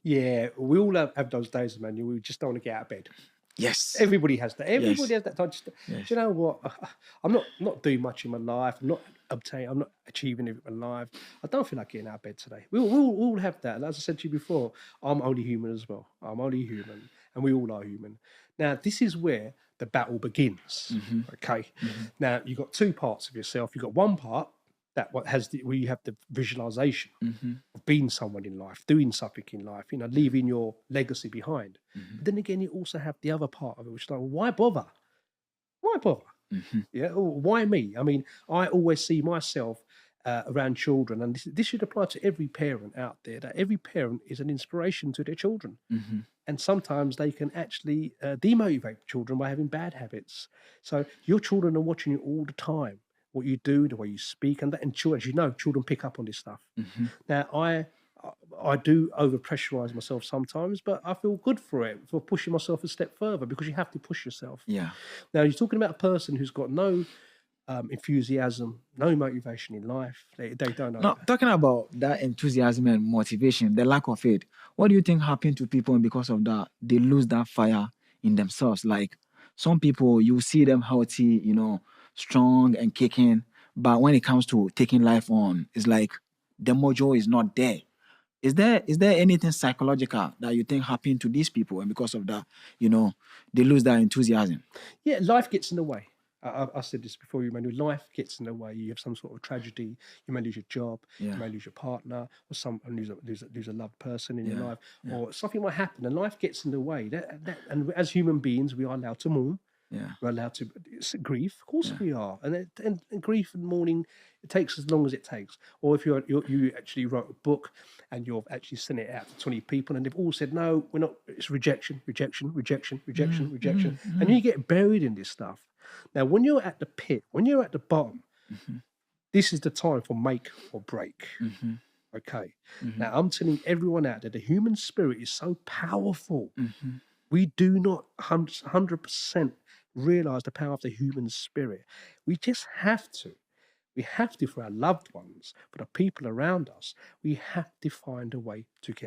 Yeah, we all have those days, man. We just don't want to get out of bed. Yes. Everybody has that. Everybody Yes. has that time. Do Yes. you know what? I'm not doing much in my life. I'm not achieving it in my life. I don't feel like getting out of bed today. We all have that. And as I said to you before, I'm only human as well. I'm only human, and we all are human. Now, this is where the battle begins. Okay. Now, you've got two parts of yourself. You've got one part where you have the visualization of being someone in life, doing something in life, leaving your legacy behind. But then again, you also have the other part of it, which is like, why bother? Why bother? Yeah, or why me? I mean, I always see myself around children, and this should apply to every parent out there. That every parent is an inspiration to their children, and sometimes they can actually demotivate children by having bad habits. So your children are watching you all the time, what you do, the way you speak, and children, as you know, children pick up on this stuff. Now, I do over pressurize myself sometimes, but I feel good for it, for pushing myself a step further, because you have to push yourself. Yeah. Now, you're talking about a person who's got no enthusiasm, no motivation in life. They don't know. Now, talking about that enthusiasm and motivation, the lack of it, what do you think happened to people, and because of that, they lose that fire in themselves? Like some people, you see them healthy, strong and kicking, but when it comes to taking life on, it's like the mojo is not there. Is there anything psychological that you think happened to these people, and because of that, they lose that enthusiasm? Yeah, life gets in the way. I said this before, you Emmanuel. Life gets in the way. You have some sort of tragedy. You may lose your job. Yeah. You may lose your partner, or lose a loved person in your Yeah, life, or something might happen, and life gets in the way. And as human beings, we are allowed to mourn. Yeah. We're allowed to grief. Of course, we are. And grief and mourning, it takes as long as it takes. Or if you actually wrote a book and you've actually sent it out to 20 people, and they've all said, no, we're not. It's rejection, rejection, rejection, rejection, rejection, and you get buried in this stuff. Now, when you're at the pit, when you're at the bottom, this is the time for make or break. Okay. Now, I'm telling everyone out there, the human spirit is so powerful. We do not 100% realize the power of the human spirit. We just have to. We have to, for our loved ones, for the people around us, we have to find a way to get